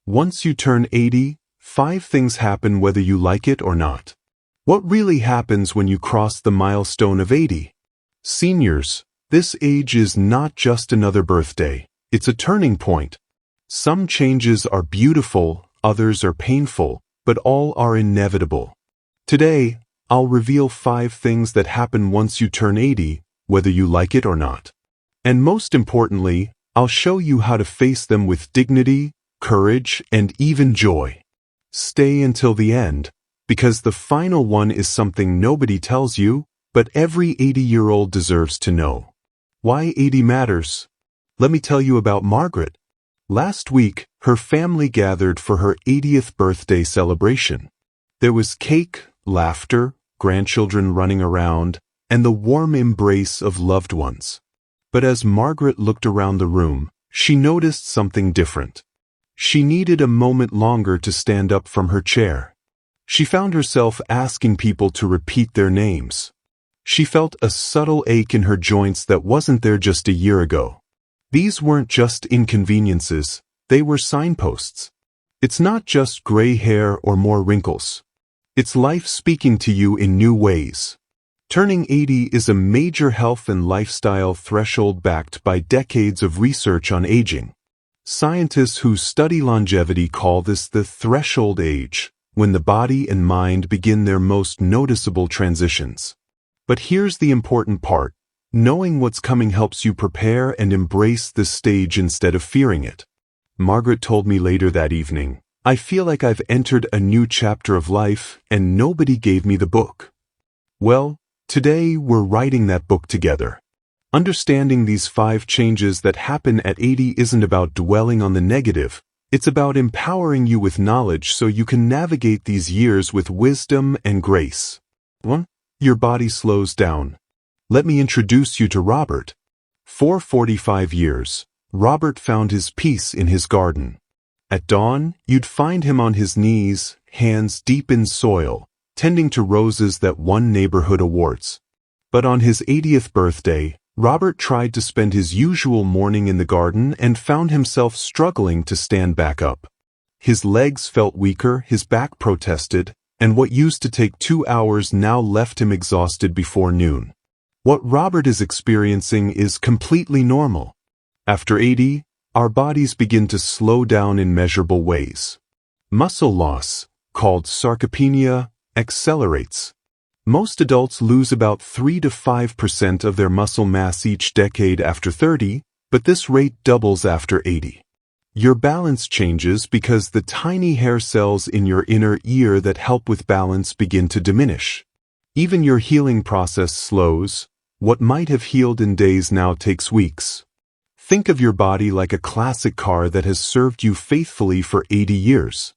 Once you turn 80, 5 things happen whether you like it or not. What really happens when you cross the milestone of 80? Seniors, this age is not just another birthday, it's a turning point. Some changes are beautiful, others are painful, but all are inevitable. Today, I'll reveal 5 things that happen once you turn 80, whether you like it or not. And most importantly, I'll show you how to face them with dignity, courage, and even joy. Stay until the end, because the final one is something nobody tells you, but every 80-year-old deserves to know. Why 80 matters? Let me tell you about Margaret. Last week, her family gathered for her 80th birthday celebration. There was cake, laughter, grandchildren running around, and the warm embrace of loved ones. But as Margaret looked around the room, she noticed something different. She needed a moment longer to stand up from her chair. She found herself asking people to repeat their names. She felt a subtle ache in her joints that wasn't there just a year ago. These weren't just inconveniences, they were signposts. It's not just gray hair or more wrinkles. It's life speaking to you in new ways. Turning 80 is a major health and lifestyle threshold backed by decades of research on aging. Scientists who study longevity call this the threshold age, when the body and mind begin their most noticeable transitions. But here's the important part. Knowing what's coming helps you prepare and embrace this stage instead of fearing it. Margaret told me later that evening, "I feel like I've entered a new chapter of life and nobody gave me the book." Well, today we're writing that book together. Understanding these 5 changes that happen at 80 isn't about dwelling on the negative, it's about empowering you with knowledge so you can navigate these years with wisdom and grace. 1. Your body slows down. Let me introduce you to Robert. For 45 years, Robert found his peace in his garden. At dawn, you'd find him on his knees, hands deep in soil, tending to roses that won neighborhood awards. But on his 80th birthday, Robert tried to spend his usual morning in the garden and found himself struggling to stand back up. His legs felt weaker, his back protested, and what used to take 2 hours now left him exhausted before noon. What Robert is experiencing is completely normal. After 80, our bodies begin to slow down in measurable ways. Muscle loss, called sarcopenia, accelerates. Most adults lose about 3 to 5% of their muscle mass each decade after 30, but this rate doubles after 80. Your balance changes because the tiny hair cells in your inner ear that help with balance begin to diminish. Even your healing process slows. What might have healed in days now takes weeks. Think of your body like a classic car that has served you faithfully for 80 years.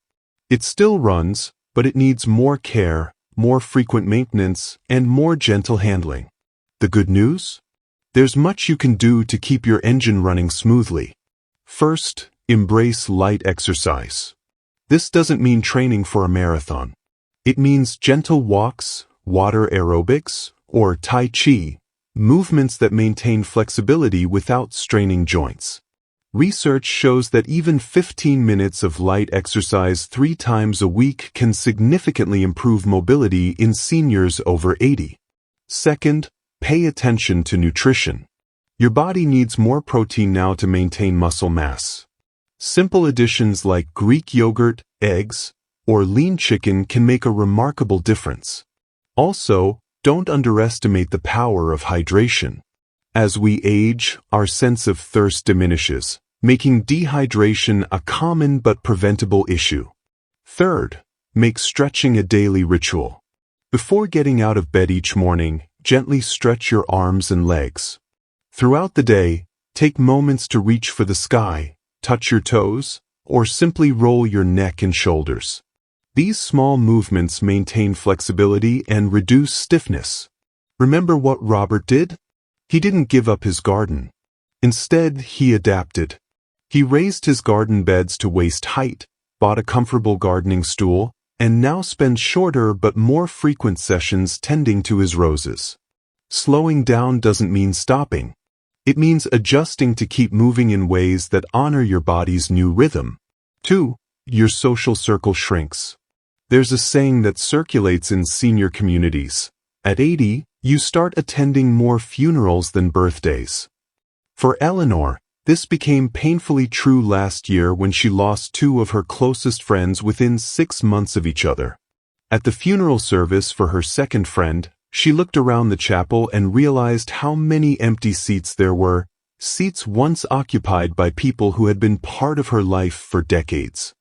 It still runs, but it needs more care, more frequent maintenance, and more gentle handling. The good news? There's much you can do to keep your engine running smoothly. First, embrace light exercise. This doesn't mean training for a marathon. It means gentle walks, water aerobics, or Tai Chi, movements that maintain flexibility without straining joints. Research shows that even 15 minutes of light exercise 3 times a week can significantly improve mobility in seniors over 80. Second, pay attention to nutrition. Your body needs more protein now to maintain muscle mass. Simple additions like Greek yogurt, eggs, or lean chicken can make a remarkable difference. Also, don't underestimate the power of hydration. As we age, our sense of thirst diminishes, making dehydration a common but preventable issue. Third, make stretching a daily ritual. Before getting out of bed each morning, gently stretch your arms and legs. Throughout the day, take moments to reach for the sky, touch your toes, or simply roll your neck and shoulders. These small movements maintain flexibility and reduce stiffness. Remember what Robert did? He didn't give up his garden. Instead, he adapted. He raised his garden beds to waist height, bought a comfortable gardening stool, and now spends shorter but more frequent sessions tending to his roses. Slowing down doesn't mean stopping. It means adjusting to keep moving in ways that honor your body's new rhythm. 2. your social circle shrinks. There's a saying that circulates in senior communities. At 80, you start attending more funerals than birthdays. For Eleanor, this became painfully true last year when she lost two of her closest friends within 6 months of each other. At the funeral service for her second friend, she looked around the chapel and realized how many empty seats there were, seats once occupied by people who had been part of her life for decades.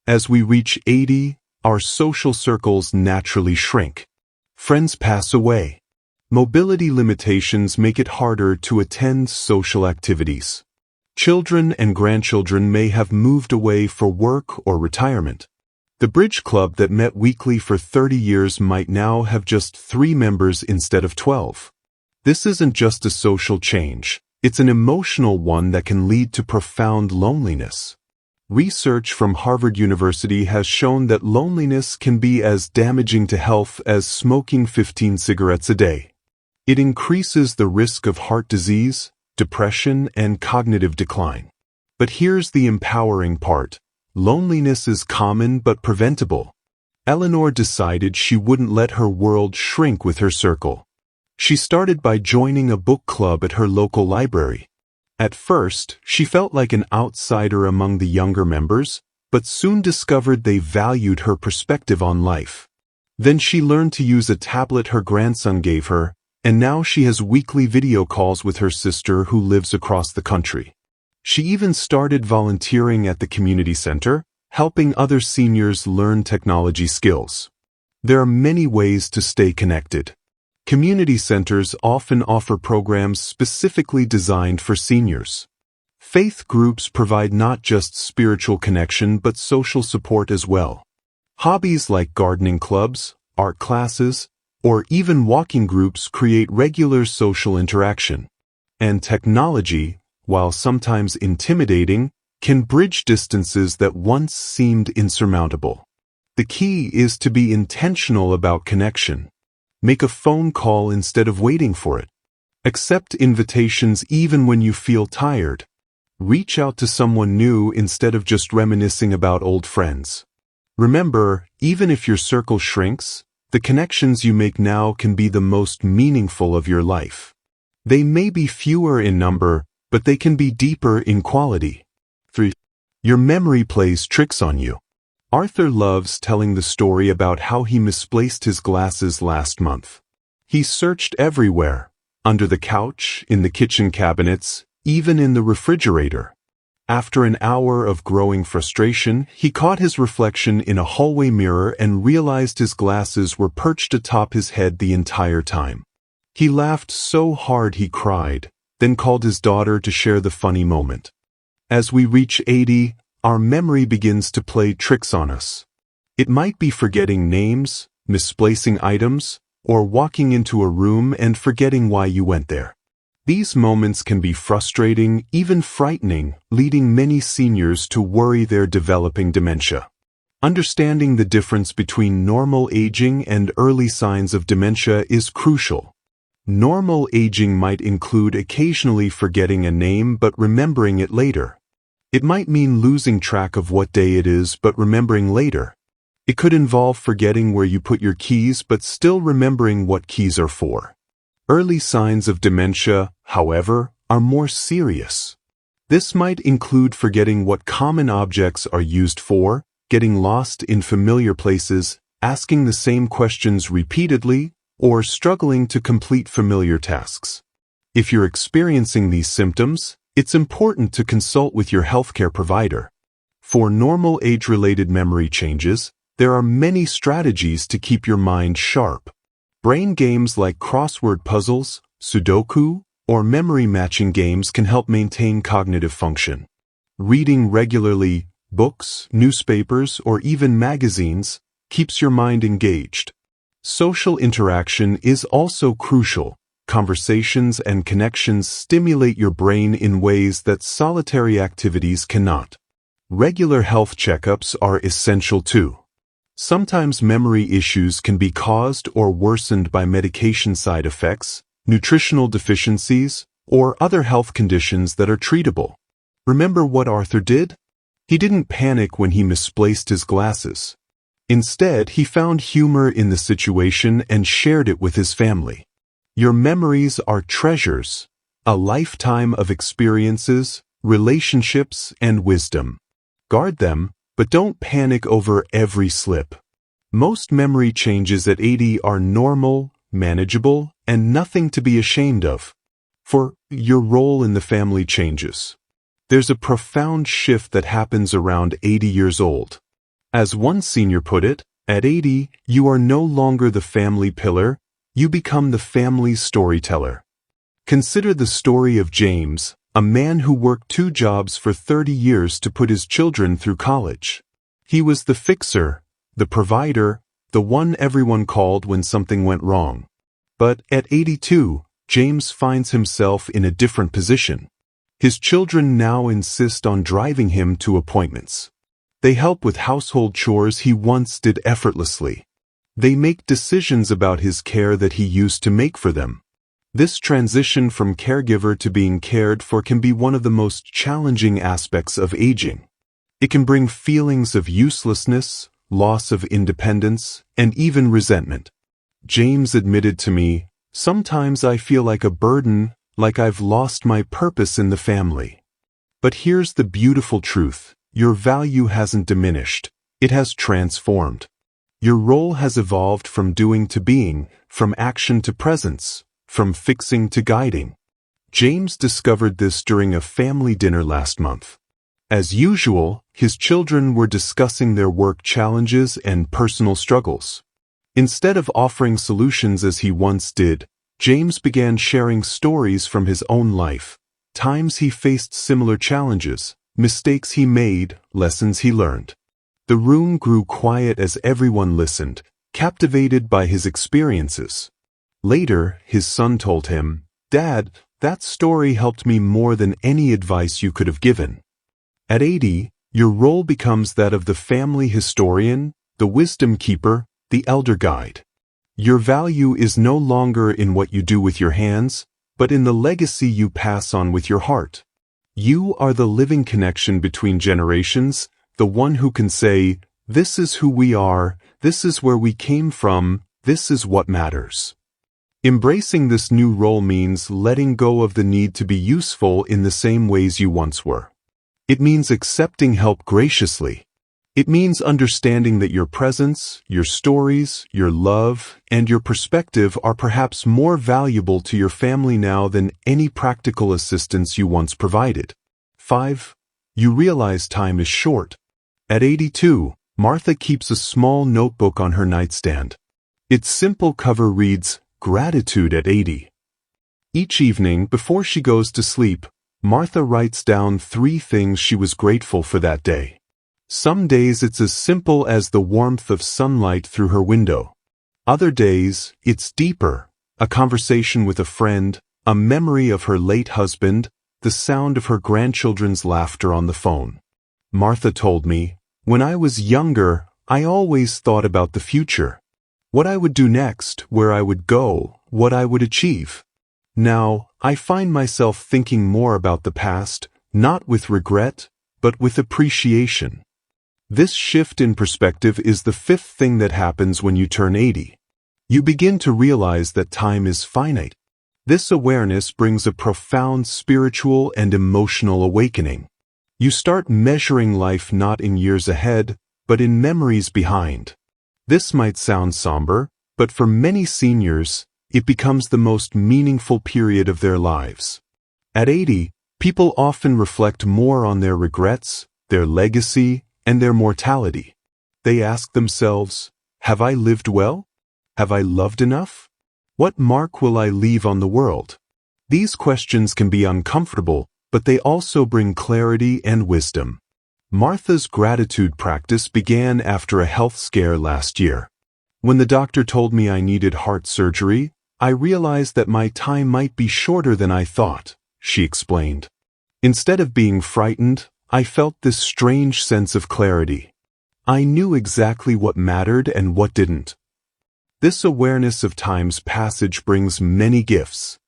As we reach 80, our social circles naturally shrink. Friends pass away. Mobility limitations make it harder to attend social activities. Children and grandchildren may have moved away for work or retirement. The bridge club that met weekly for 30 years might now have just 3 members instead of 12. This isn't just a social change, it's an emotional one that can lead to profound loneliness. Research from Harvard University has shown that loneliness can be as damaging to health as smoking 15 cigarettes a day. It increases the risk of heart disease, depression, and cognitive decline. But here's the empowering part. Loneliness is common but preventable. Eleanor decided she wouldn't let her world shrink with her circle. She started by joining a book club at her local library. At first, she felt like an outsider among the younger members, but soon discovered they valued her perspective on life. Then she learned to use a tablet her grandson gave her, and now she has weekly video calls with her sister who lives across the country. She even started volunteering at the community center, helping other seniors learn technology skills. There are many ways to stay connected. Community centers often offer programs specifically designed for seniors. Faith groups provide not just spiritual connection but social support as well. Hobbies like gardening clubs, art classes, or even walking groups create regular social interaction. And technology, while sometimes intimidating, can bridge distances that once seemed insurmountable. The key is to be intentional about connection. Make a phone call instead of waiting for it. Accept invitations even when you feel tired. Reach out to someone new instead of just reminiscing about old friends. Remember, even if your circle shrinks, the connections you make now can be the most meaningful of your life. They may be fewer in number, but they can be deeper in quality. 3. Your memory plays tricks on you. Arthur loves telling the story about how he misplaced his glasses last month. He searched everywhere, under the couch, in the kitchen cabinets, even in the refrigerator. After an hour of growing frustration, he caught his reflection in a hallway mirror and realized his glasses were perched atop his head the entire time. He laughed so hard he cried, then called his daughter to share the funny moment. As we reach 80, our memory begins to play tricks on us. It might be forgetting names, misplacing items, or walking into a room and forgetting why you went there. These moments can be frustrating, even frightening, leading many seniors to worry they're developing dementia. Understanding the difference between normal aging and early signs of dementia is crucial. Normal aging might include occasionally forgetting a name but remembering it later. It might mean losing track of what day it is but remembering later. It could involve forgetting where you put your keys but still remembering what keys are for. Early signs of dementia, however, are more serious. This might include forgetting what common objects are used for, getting lost in familiar places, asking the same questions repeatedly, or struggling to complete familiar tasks. If you're experiencing these symptoms, it's important to consult with your healthcare provider. For normal age-related memory changes, there are many strategies to keep your mind sharp. Brain games like crossword puzzles, Sudoku, or memory matching games can help maintain cognitive function. Reading regularly, books, newspapers, or even magazines, keeps your mind engaged. Social interaction is also crucial. Conversations and connections stimulate your brain in ways that solitary activities cannot. Regular health checkups are essential too. Sometimes memory issues can be caused or worsened by medication side effects, nutritional deficiencies, or other health conditions that are treatable. Remember what Arthur did? He didn't panic when he misplaced his glasses. Instead, he found humor in the situation and shared it with his family. Your memories are treasures, a lifetime of experiences, relationships, and wisdom. Guard them, but don't panic over every slip. Most memory changes at 80 are normal, manageable, and nothing to be ashamed of. For your role in the family changes. There's a profound shift that happens around 80 years old. As one senior put it, at 80, you are no longer the family pillar, you become the family's storyteller. Consider the story of James, a man who worked 2 jobs for 30 years to put his children through college. He was the fixer, the provider, the one everyone called when something went wrong. But at 82, James finds himself in a different position. His children now insist on driving him to appointments. They help with household chores he once did effortlessly. They make decisions about his care that he used to make for them. This transition from caregiver to being cared for can be one of the most challenging aspects of aging. It can bring feelings of uselessness, loss of independence, and even resentment. James admitted to me, "Sometimes I feel like a burden, like I've lost my purpose in the family." But here's the beautiful truth. Your value hasn't diminished. It has transformed. Your role has evolved from doing to being, from action to presence, from fixing to guiding. James discovered this during a family dinner last month. As usual, his children were discussing their work challenges and personal struggles. Instead of offering solutions as he once did, James began sharing stories from his own life, times he faced similar challenges, mistakes he made, lessons he learned. The room grew quiet as everyone listened, captivated by his experiences. Later, his son told him, "Dad, that story helped me more than any advice you could have given." At 80, your role becomes that of the family historian, the wisdom keeper, the elder guide. Your value is no longer in what you do with your hands, but in the legacy you pass on with your heart. You are the living connection between generations, the one who can say, "This is who we are, this is where we came from, this is what matters." Embracing this new role means letting go of the need to be useful in the same ways you once were. It means accepting help graciously. It means understanding that your presence, your stories, your love, and your perspective are perhaps more valuable to your family now than any practical assistance you once provided. 5. You realize time is short. At 82, Martha keeps a small notebook on her nightstand. Its simple cover reads, "Gratitude at 80." Each evening, before she goes to sleep, Martha writes down 3 things she was grateful for that day. Some days it's as simple as the warmth of sunlight through her window. Other days, it's deeper, a conversation with a friend, a memory of her late husband, the sound of her grandchildren's laughter on the phone. Martha told me, "When I was younger, I always thought about the future. What I would do next, where I would go, what I would achieve. Now, I find myself thinking more about the past, not with regret, but with appreciation." This shift in perspective is the 5th thing that happens when you turn 80. You begin to realize that time is finite. This awareness brings a profound spiritual and emotional awakening. You start measuring life not in years ahead, but in memories behind. This might sound somber, but for many seniors, it becomes the most meaningful period of their lives. At 80, people often reflect more on their regrets, their legacy, and their mortality. They ask themselves, "Have I lived well? Have I loved enough? What mark will I leave on the world?" These questions can be uncomfortable, but they also bring clarity and wisdom. Martha's gratitude practice began after a health scare last year. When the doctor told me I needed heart surgery, I realized that my time might be shorter than I thought, she explained. Instead of being frightened, I felt this strange sense of clarity. I knew exactly what mattered and what didn't. This awareness of time's passage brings many gifts.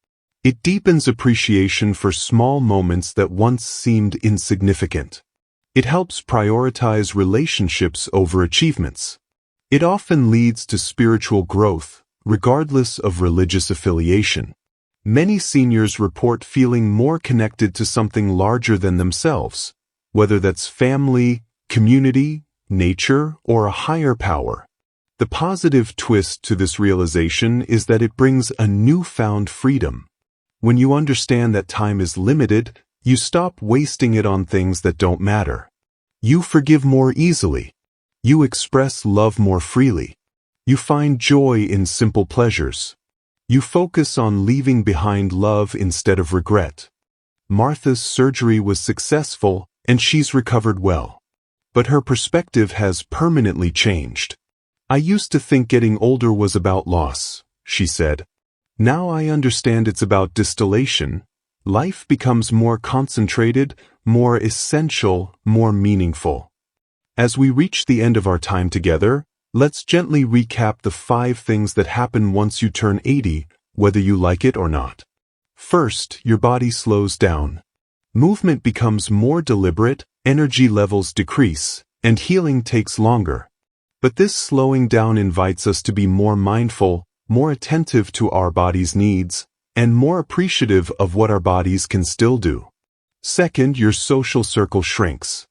It deepens appreciation for small moments that once seemed insignificant. It helps prioritize relationships over achievements. It often leads to spiritual growth, regardless of religious affiliation. Many seniors report feeling more connected to something larger than themselves, whether that's family, community, nature, or a higher power. The positive twist to this realization is that it brings a newfound freedom. When you understand that time is limited, you stop wasting it on things that don't matter. You forgive more easily. You express love more freely. You find joy in simple pleasures. You focus on leaving behind love instead of regret. Martha's surgery was successful, and she's recovered well. But her perspective has permanently changed. "I used to think getting older was about loss," she said. "Now I understand it's about distillation. Life becomes more concentrated, more essential, more meaningful." As we reach the end of our time together, let's gently recap the 5 things that happen once you turn 80, whether you like it or not. First, your body slows down. Movement becomes more deliberate, energy levels decrease, and healing takes longer. But this slowing down invites us to be more mindful, more attentive to our body's needs, and more appreciative of what our bodies can still do. Second, your social circle shrinks.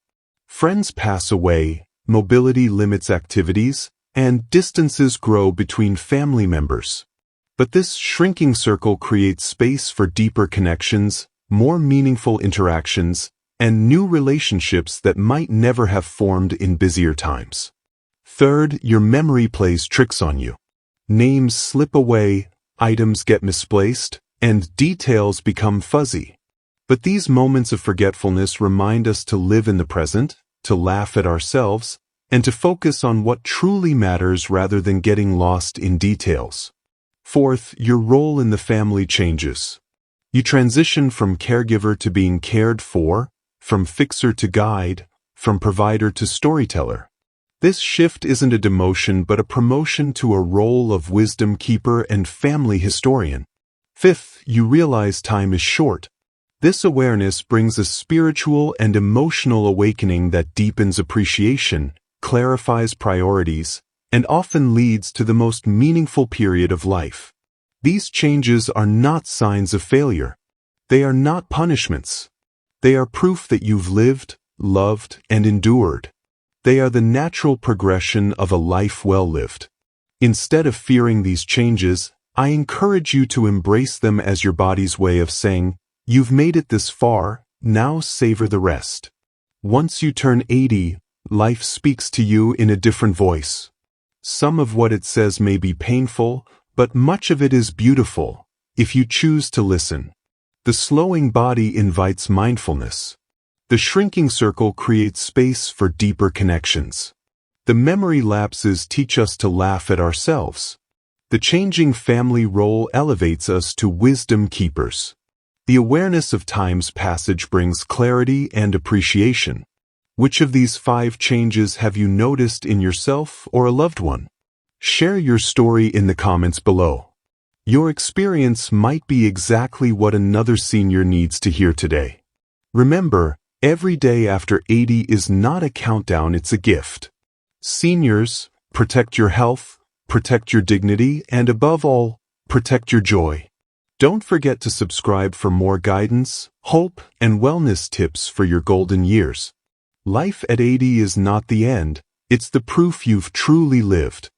Friends pass away, mobility limits activities, and distances grow between family members. But this shrinking circle creates space for deeper connections, more meaningful interactions, and new relationships that might never have formed in busier times. Third, your memory plays tricks on you. Names slip away, items get misplaced, and details become fuzzy. But these moments of forgetfulness remind us to live in the present, to laugh at ourselves, and to focus on what truly matters rather than getting lost in details. Fourth, your role in the family changes. You transition from caregiver to being cared for, from fixer to guide, from provider to storyteller. This shift isn't a demotion but a promotion to a role of wisdom keeper and family historian. Fifth, you realize time is short. This awareness brings a spiritual and emotional awakening that deepens appreciation, clarifies priorities, and often leads to the most meaningful period of life. These changes are not signs of failure. They are not punishments. They are proof that you've lived, loved, and endured. They are the natural progression of a life well lived. Instead of fearing these changes, I encourage you to embrace them as your body's way of saying, "You've made it this far, now savor the rest." Once you turn 80, life speaks to you in a different voice. Some of what it says may be painful, but much of it is beautiful, if you choose to listen. The slowing body invites mindfulness. The shrinking circle creates space for deeper connections. The memory lapses teach us to laugh at ourselves. The changing family role elevates us to wisdom keepers. The awareness of time's passage brings clarity and appreciation. Which of these 5 changes have you noticed in yourself or a loved one? Share your story in the comments below. Your experience might be exactly what another senior needs to hear today. Remember, every day after 80 is not a countdown, it's a gift. Seniors, protect your health, protect your dignity, and above all, protect your joy. Don't forget to subscribe for more guidance, hope, and wellness tips for your golden years. Life at 80 is not the end, it's the proof you've truly lived.